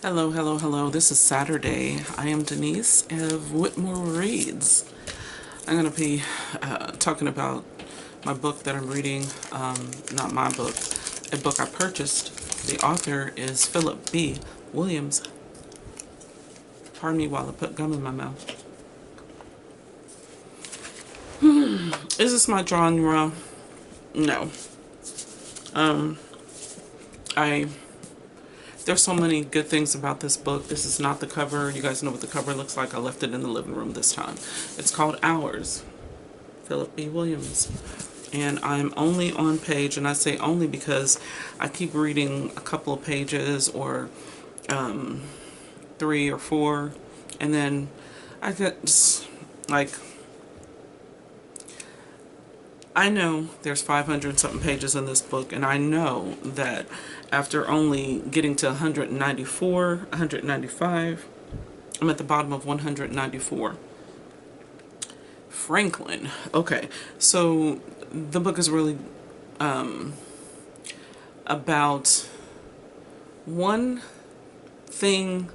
Hello, hello, hello. This is Saturday. I am Denise of Whitmore Reads. I'm going to be talking about my book that I'm reading. Not my book, a book I purchased. The author is Phillip B Williams. Pardon me while I put gum in my mouth. Is this my genre? No. I There's so many good things about this book. This is not the cover. You guys know what the cover looks like. I left it in the living room this time. It's called Hours, Phillip B Williams. And I'm only on page, and I say only because I keep reading a couple of pages or 3 or 4, and then I get just like, I know there's 500 something pages in this book, and I know that after only getting to 194, 195, I'm at the bottom of 194. Franklin. Okay, so the book is really about one thing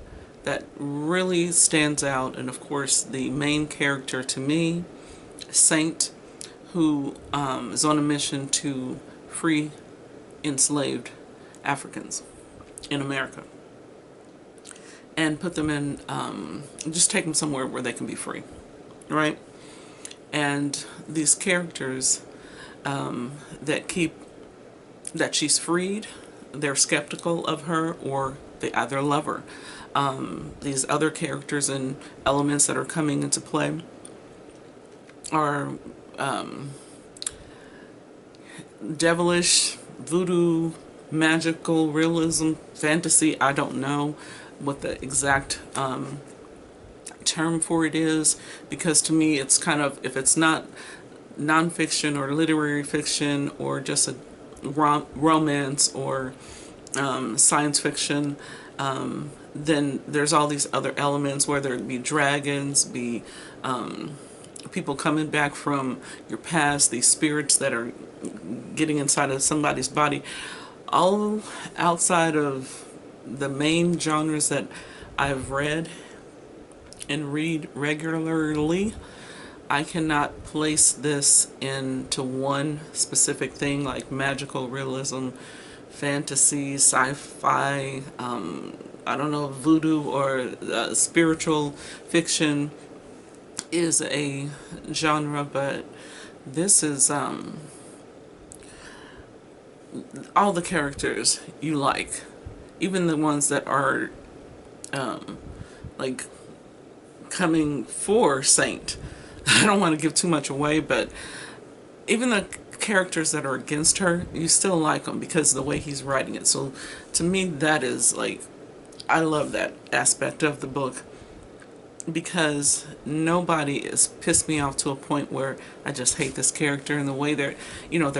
that really stands out, and of course the main character to me, Saint, who is on a mission to free enslaved Africans in America and put them in, just take them somewhere where they can be free, right? And these characters that she's freed, they're skeptical of her, or they either love her. These other characters and elements that are coming into play are devilish, voodoo, magical, realism, fantasy. I don't know what the exact term for it is, because to me it's kind of, if it's not nonfiction or literary fiction or just a romance or science fiction, then there's all these other elements, whether it be dragons, be people coming back from your past, these spirits that are getting inside of somebody's body, all outside of the main genres that I've read and read regularly. I cannot place this into one specific thing like magical realism, fantasy, sci-fi, I don't know, voodoo or spiritual fiction is a genre, but this is all the characters you like, even the ones that are like coming for Saint. I don't want to give too much away, but even the characters that are against her, you still like them because of the way he's writing it. So to me, that is like, I love that aspect of the book, because nobody has pissed me off to a point where I just hate this character and the way they're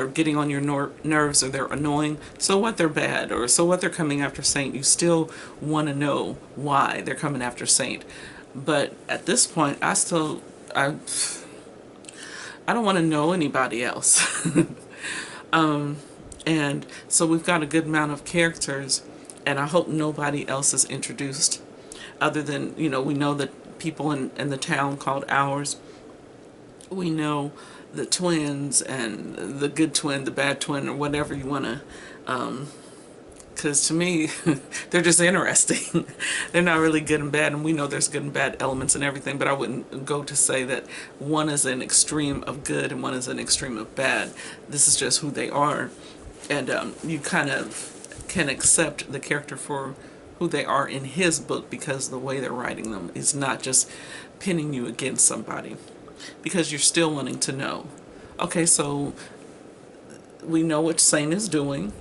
getting on your nerves, or they're annoying. So what, they're bad, or so what, they're coming after Saint. You still want to know why they're coming after Saint. But at this point, I don't want to know anybody else. And so we've got a good amount of characters, and I hope nobody else is introduced other than, we know that people in the town called Ours. We know the twins and the good twin, the bad twin, or whatever you want to, because to me, they're just interesting. They're not really good and bad, and we know there's good and bad elements and everything, but I wouldn't go to say that one is an extreme of good and one is an extreme of bad. This is just who they are, and you kind of can accept the character for who they are in his book, because the way they're writing them is not just pinning you against somebody, because you're still wanting to know. Okay, so we know what Saint is doing,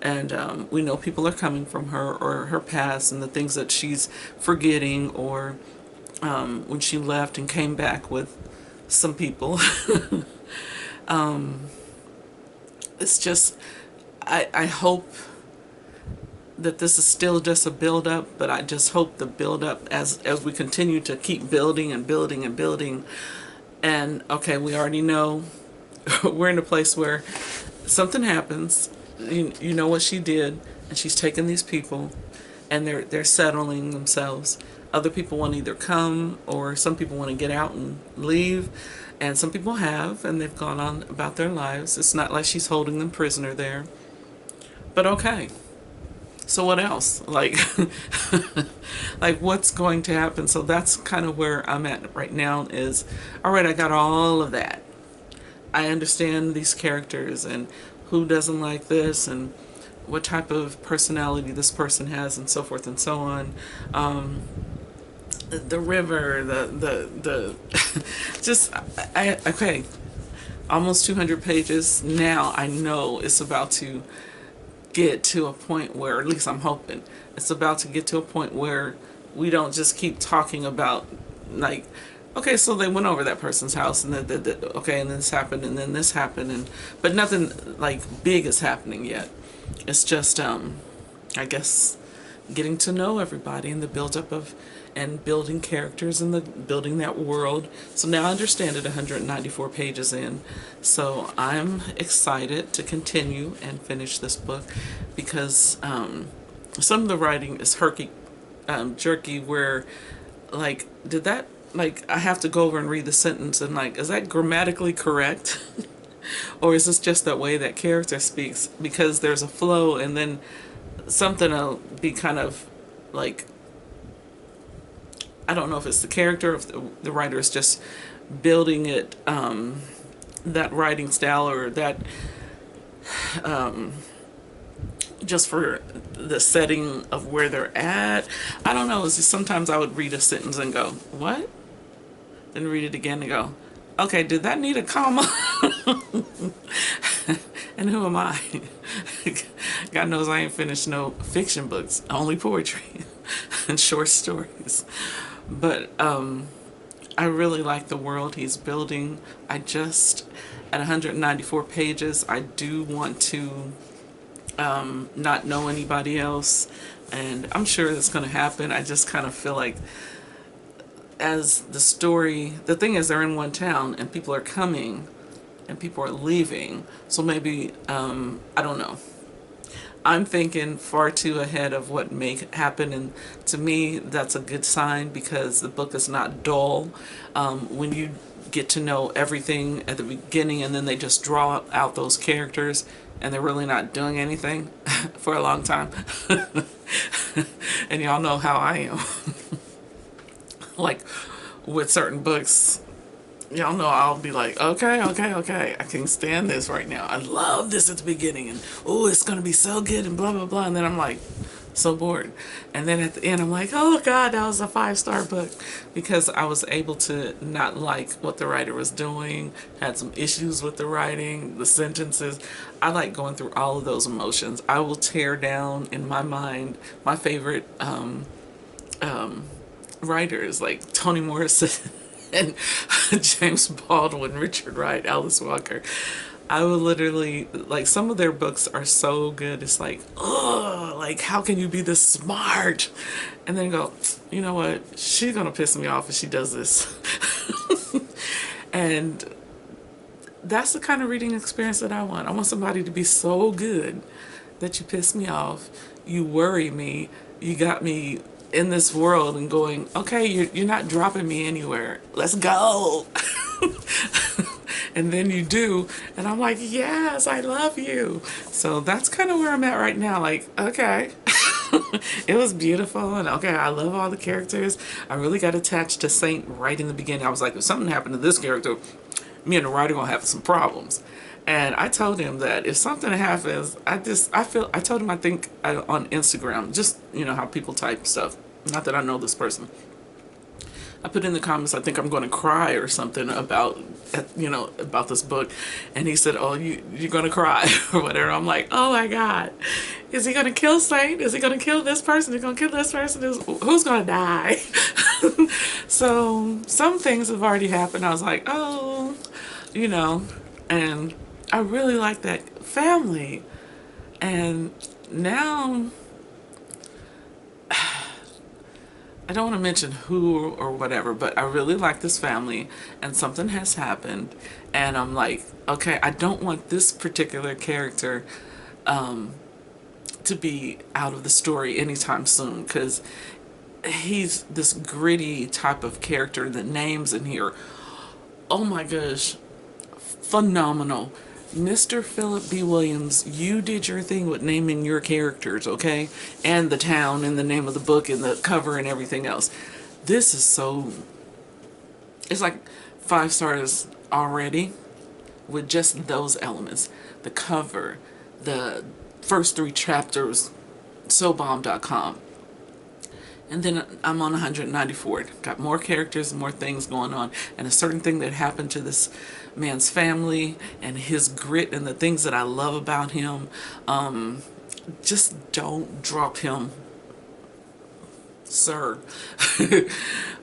and we know people are coming from her or her past and the things that she's forgetting, or when she left and came back with some people. It's just, I hope that this is still just a build-up, but I just hope the build-up, as we continue to keep building and building and building, and okay, we already know we're in a place where something happens. You know what she did, and she's taken these people and they're settling themselves. Other people want to either come, or some people want to get out and leave, and some people have, and they've gone on about their lives. It's not like she's holding them prisoner there. But okay. So what else? Like, like what's going to happen? So that's kind of where I'm at right now is, all right, I got all of that. I understand these characters and who doesn't like this and what type of personality this person has and so forth and so on. The river, the just, okay, almost 200 pages. Now I know it's about to get to a point where, at least I'm hoping, it's about to get to a point where we don't just keep talking about, like, okay, so they went over that person's house, and then, okay, and then this happened, and then this happened, and but nothing like big is happening yet. It's just, I guess, getting to know everybody and the build-up of, and building characters and the building that world. So now I understand it 194 pages in. So I'm excited to continue and finish this book because some of the writing is herky, jerky, where, like, did that, like, I have to go over and read the sentence and, like, is that grammatically correct? Or is this just that way that character speaks? Because there's a flow, and then something will be kind of like, I don't know if it's the character, if the writer is just building it, that writing style, or that just for the setting of where they're at. I don't know. It's just sometimes I would read a sentence and go, what? Then read it again and go, okay, did that need a comma? And who am I? God knows I ain't finished no fiction books, only poetry and short stories. But I really like the world he's building. I just, at 194 pages, I do want to not know anybody else, and I'm sure that's going to happen. I just kind of feel like, as the story, the thing is, they're in one town and people are coming and people are leaving, so maybe I don't know, I'm thinking far too ahead of what may happen, and to me that's a good sign, because the book is not dull. When you get to know everything at the beginning and then they just draw out those characters and they're really not doing anything for a long time. And y'all know how I am. Like with certain books, y'all know I'll be like, okay, I can stand this right now. I love this at the beginning, and oh, it's gonna be so good, and blah blah blah, and then I'm like so bored, and then at the end I'm like, oh god, that was a 5-star book, because I was able to not like what the writer was doing, had some issues with the writing, the sentences. I like going through all of those emotions. I will tear down in my mind my favorite writers like Toni Morrison and James Baldwin, Richard Wright, Alice Walker. I would literally, like, some of their books are so good, it's like, oh, like, how can you be this smart? And then go, you know what, she's gonna piss me off if she does this. And that's the kind of reading experience that I want. I want somebody to be so good that you piss me off, you worry me, you got me in this world and going, okay, you're not dropping me anywhere, let's go. And then you do, and I'm like, yes, I love you. So that's kind of where I'm at right now. Like, okay, it was beautiful, and okay, I love all the characters. I really got attached to Saint right in the beginning. I was like, if something happened to this character, me and the writer gonna have some problems. And I told him that if something happens, I told him, I think on Instagram, just, you know how people type stuff, not that I know this person, I put in the comments, I think I'm going to cry or something about, you know, about this book. And he said, oh, you're going to cry or whatever. I'm like, oh my God, is he going to kill Saint? Is he going to kill this person? Is he going to kill this person? Who's going to die? So some things have already happened. I was like, oh, you know, and I really like that family. And now, I don't want to mention who or whatever, but I really like this family, and something has happened, and I'm like, okay, I don't want this particular character to be out of the story anytime soon, because he's this gritty type of character. The names in here, oh my gosh, phenomenal. Mr. Phillip B Williams, you did your thing with naming your characters, okay? And the town and the name of the book and the cover and everything else. This is so, it's like 5 stars already with just those elements. The cover, the first 3 chapters, sobomb.com. And then I'm on 194. Got more characters, more things going on, and a certain thing that happened to this man's family and his grit and the things that I love about him. Just don't drop him, sir.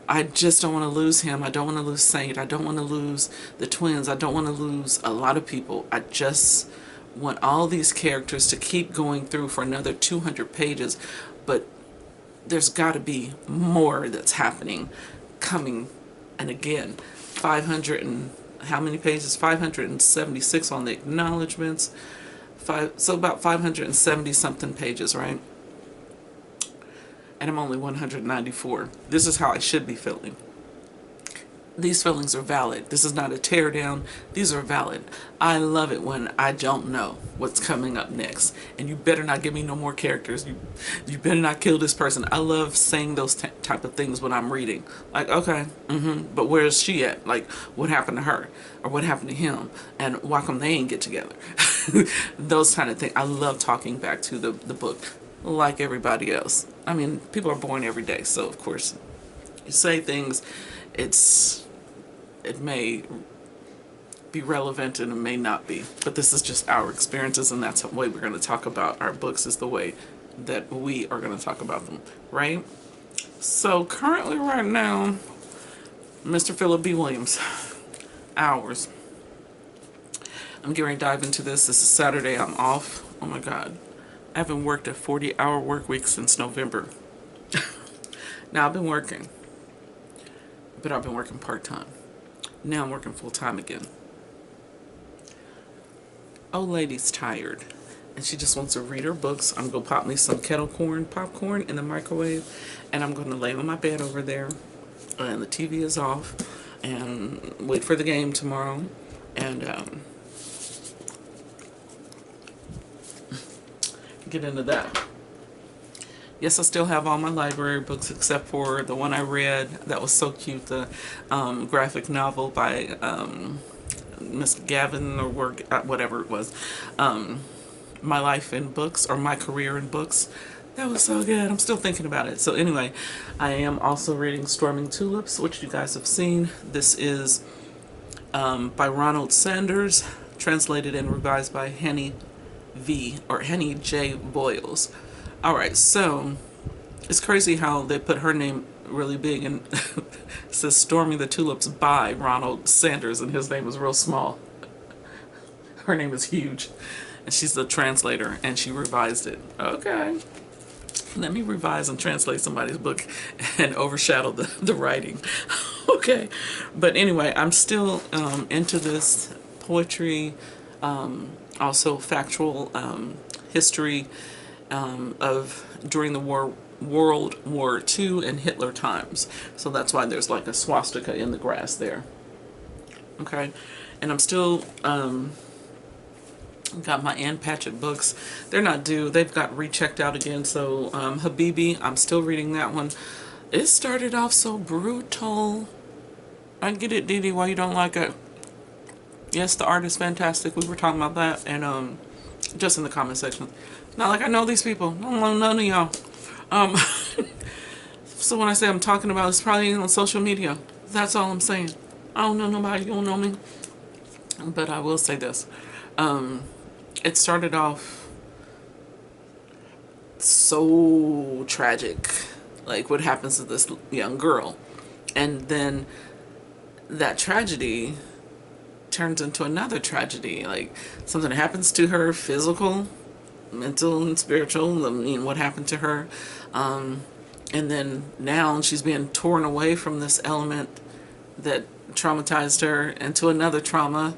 I just don't want to lose him. I don't want to lose Saint. I don't want to lose the twins. I don't want to lose a lot of people. I just want all these characters to keep going through for another 200 pages, but there's got to be more that's happening, coming. And again, 500 and how many pages? 576 on the acknowledgments. So about 570 something pages, right? And I'm only 194. This is how I should be feeling. These feelings are valid. This is not a tear down. These are valid. I love it when I don't know what's coming up next. And you better not give me no more characters. You better not kill this person. I love saying those type of things when I'm reading. Like, okay, but where's she at? Like, what happened to her? Or what happened to him? And why come they ain't get together? Those kind of things. I love talking back to the book like everybody else. I mean, people are born every day. So, of course, you say things, it may be relevant and it may not be, but this is just our experiences, and that's the way we're going to talk about our books, is the way that we are going to talk about them, right? So currently right now, Mr. Phillip B Williams, hours. I'm getting ready to dive into this. This is Saturday. I'm off. Oh my God. I haven't worked a 40-hour work week since November. Now I've been working, but I've been working part-time. Now I'm working full-time again. Old lady's tired, and she just wants to read her books. I'm going to pop me some kettle corn popcorn in the microwave, and I'm going to lay on my bed over there, and the TV is off, and wait for the game tomorrow, and get into that. Yes, I still have all my library books except for the one I read that was so cute, the graphic novel by Miss Gavin, or whatever it was, My Life in Books, or My Career in Books. That was so good. I'm still thinking about it. So anyway, I am also reading Storming Tulips, which you guys have seen. This is by Ronald Sanders, translated and revised by Henny J. Boyles. Alright, so it's crazy how they put her name really big, and it says Storming the Tulips by Ronald Sanders, and his name is real small. Her name is huge, and she's the translator, and she revised it. Okay, let me revise and translate somebody's book and overshadow the writing. Okay, but anyway, I'm still into this poetry, also factual history of during the World War II and Hitler times. So that's why there's like a swastika in the grass there. Okay, and I'm still got my Ann Patchett books. They're not due. They've got rechecked out again. So Habibi, I'm still reading that one. It started off so brutal. I get it, Dee Dee, why you don't like it. Yes, the art is fantastic. We were talking about that, and just in the comment section. Not like I know these people. I don't know none of y'all. So when I say I'm talking about, it's probably on social media. That's all I'm saying. I don't know nobody. You don't know me. But I will say this. It started off so tragic. Like what happens to this young girl. And then that tragedy turns into another tragedy. Like something happens to her, physical, mental, and spiritual. I mean, what happened to her. And then now she's being torn away from this element that traumatized her into another trauma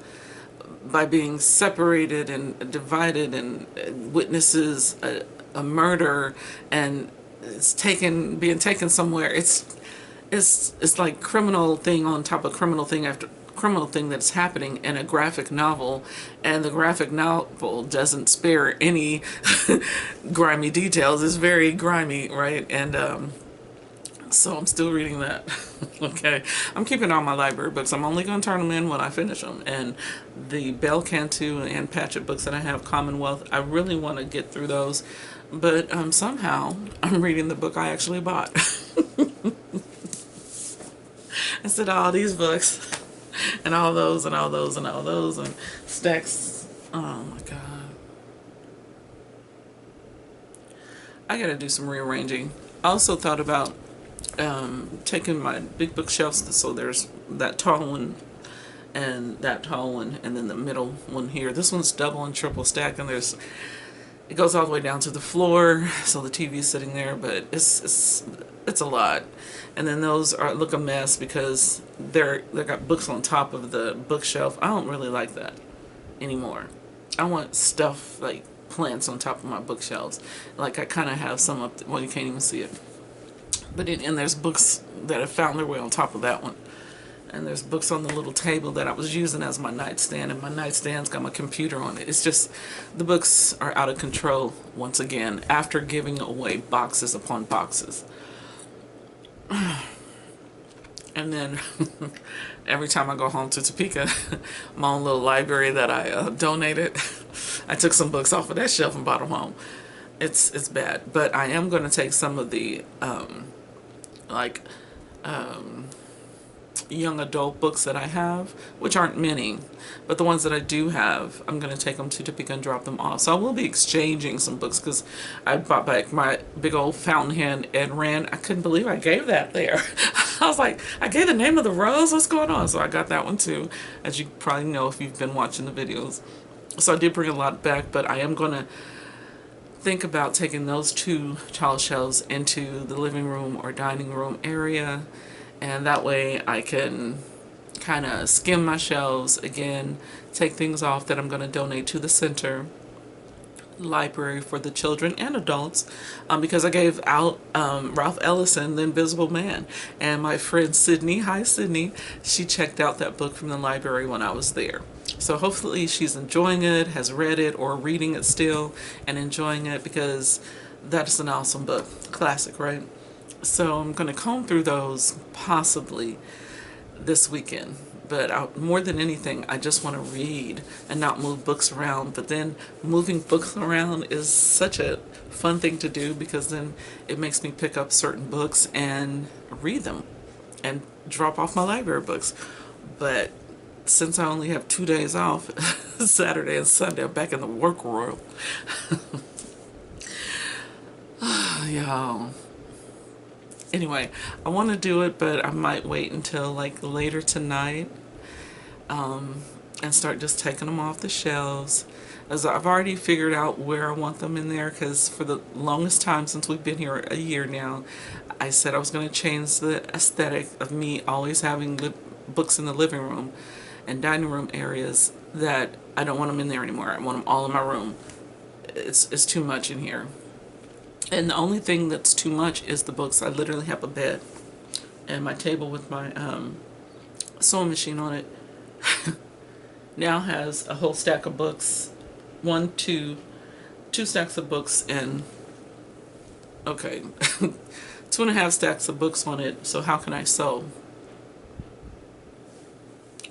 by being separated and divided, and witnesses a murder and it's being taken somewhere. It's like criminal thing on top of criminal thing after criminal thing that's happening in a graphic novel, and the graphic novel doesn't spare any grimy details. It's very grimy, right? And so I'm still reading that. Okay, I'm keeping all my library books. I'm only going to turn them in when I finish them. And the Bell Cantu and Patchett books that I have, Commonwealth, I really want to get through those, but somehow I'm reading the book I actually bought. Instead of all these books and all those and all those and all those and stacks. Oh my god. I gotta do some rearranging. I also thought about taking my big bookshelves, so there's that tall one and that tall one and then the middle one here. This one's double and triple stack, and it goes all the way down to the floor, so the TV's sitting there, but it's a lot. And then those look a mess because they got books on top of the bookshelf. I don't really like that anymore. I want stuff like plants on top of my bookshelves. Like I kind of have some up, well, you can't even see it. But and there's books that have found their way on top of that one. And there's books on the little table that I was using as my nightstand, and my nightstand's got my computer on it. It's just, the books are out of control once again after giving away boxes upon boxes. And then every time I go home to Topeka, my own little library that I donated, I took some books off of that shelf and brought them home. It's bad, but I am going to take some of the young adult books that I have, which aren't many, but the ones that I do have, I'm going to take them to Topeka and drop them off. So I will be exchanging some books because I brought back my big old Fountainhead Ed Rand. I couldn't believe I gave that there. I was like, I gave the Name of the Rose? What's going on? So I got that one too, as you probably know if you've been watching the videos. So I did bring a lot back, but I am going to think about taking those two tall shelves into the living room or dining room area, and that way I can kind of skim my shelves again, take things off that I'm going to donate to the center library for the children and adults, because I gave out Ralph Ellison, The Invisible Man, and my friend Sydney, hi Sydney, she checked out that book from the library when I was there. So hopefully she's enjoying it, has read it, or reading it still and enjoying it, because that's an awesome book. Classic, right? So I'm going to comb through those possibly this weekend. But more than anything, I just want to read and not move books around. But then moving books around is such a fun thing to do, because then it makes me pick up certain books and read them and drop off my library books. But since I only have 2 days off, Saturday and Sunday, I'm back in the work world. Y'all. Anyway, I want to do it, but I might wait until like later tonight and start just taking them off the shelves. As I've already figured out where I want them in there, because for the longest time since we've been here a year now, I said I was going to change the aesthetic of me always having books in the living room and dining room areas, that I don't want them in there anymore. I want them all in my room. It's too much in here. And the only thing that's too much is the books. I literally have a bed and my table with my sewing machine on it now has a whole stack of books. Two stacks of books, and okay, 2.5 stacks of books on it. So how can I sew?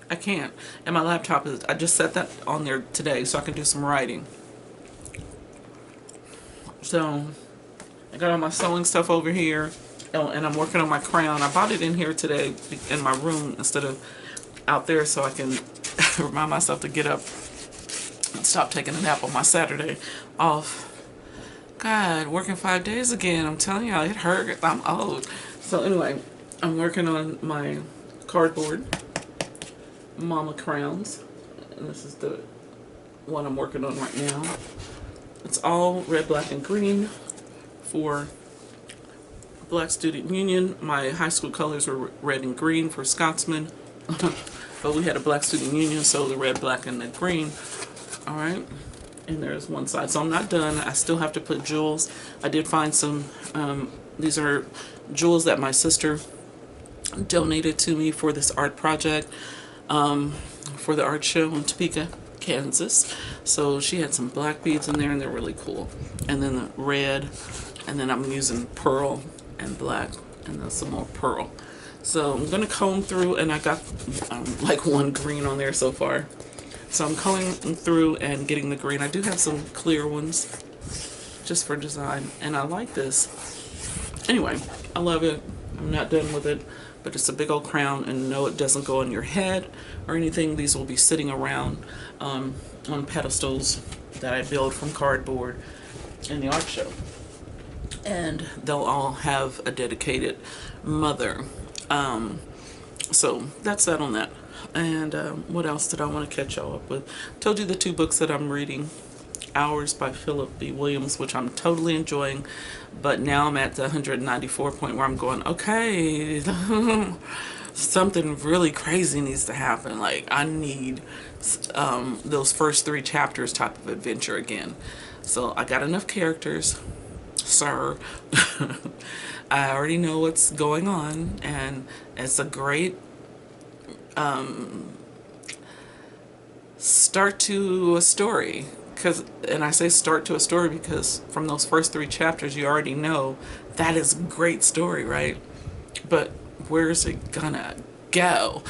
I can't. And my laptop is, I just set that on there today so I can do some writing. So I got all my sewing stuff over here, and I'm working on my crayon. I bought it in here today in my room instead of out there, so I can remind myself to get up and stop taking a nap on my Saturday off. God, working 5 days again. I'm telling y'all, it hurt. I'm old. So anyway, I'm working on my cardboard mama crowns, and this is the one I'm working on right now. It's all red, black, and green for Black Student Union. My high school colors were red and green for Scotsman, but we had a Black Student Union, so the red, black, and the green. All right, and there's one side. So I'm not done. I still have to put jewels. I did find some, these are jewels that my sister donated to me for this art project, for the art show in Topeka, Kansas. So she had some black beads in there, and they're really cool. And then the red, and then I'm using pearl and black, and then some more pearl. So I'm gonna comb through, and I got like one green on there so far. So I'm combing through and getting the green. I do have some clear ones just for design, and I like this. Anyway, I love it. I'm not done with it, but it's a big old crown, and no, it doesn't go on your head or anything. These will be sitting around on pedestals that I build from cardboard in the art show, and they'll all have a dedicated mother. So that's that on that. And what else did I want to catch y'all up with? Told you the 2 books that I'm reading. Hours by Phillip B Williams, which I'm totally enjoying, but now I'm at the 194 point where I'm going, okay, something really crazy needs to happen. Like, I need those first 3 chapters type of adventure again. So I got enough characters, sir. I already know what's going on, and it's a great start to a story. And I say start to a story because from those first 3 chapters you already know that is a great story, right? But where's it gonna go?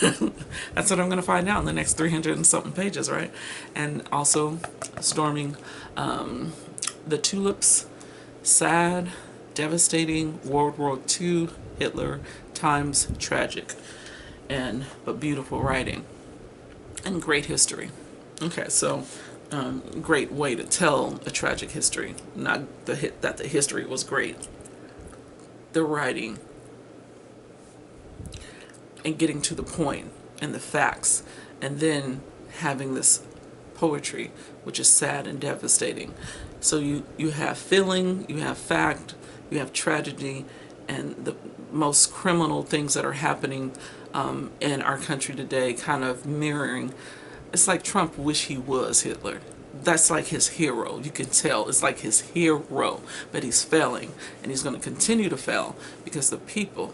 That's what I'm gonna find out in the next 300 and something pages, right? And also storming the tulips, sad, devastating, World War II, Hitler, times tragic, but beautiful writing and great history. Okay, so great way to tell a tragic history. Not that the history was great. The writing and getting to the point and the facts, and then having this poetry, which is sad and devastating. So you have feeling, you have fact, you have tragedy, and the most criminal things that are happening in our country today, kind of mirroring. It's like Trump wish he was Hitler. That's like his hero. You can tell it's like his hero, but he's failing, and he's going to continue to fail because the people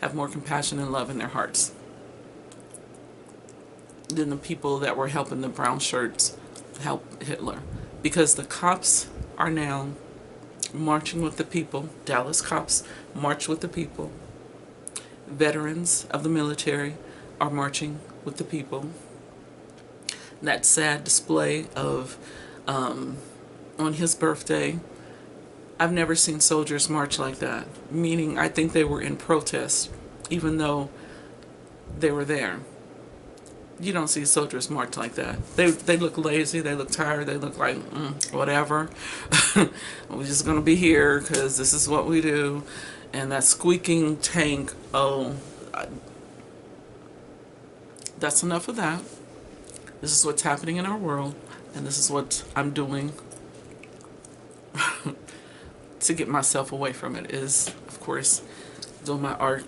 have more compassion and love in their hearts than the people that were helping the brown shirts help Hitler. Because the cops are now marching with the people. Dallas cops march with the people. Veterans of the military are marching with the people. That sad display of on his birthday, I've never seen soldiers march like that. Meaning, I think they were in protest, even though they were there. You don't see soldiers march like that. They look lazy, they look tired, they look like, whatever. We're just going to be here because this is what we do. And that squeaking tank, that's enough of that. This is what's happening in our world, and this is what I'm doing to get myself away from it, is, of course, doing my art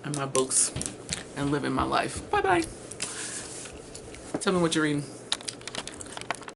and my books and living my life. Bye-bye. Tell me what you're reading.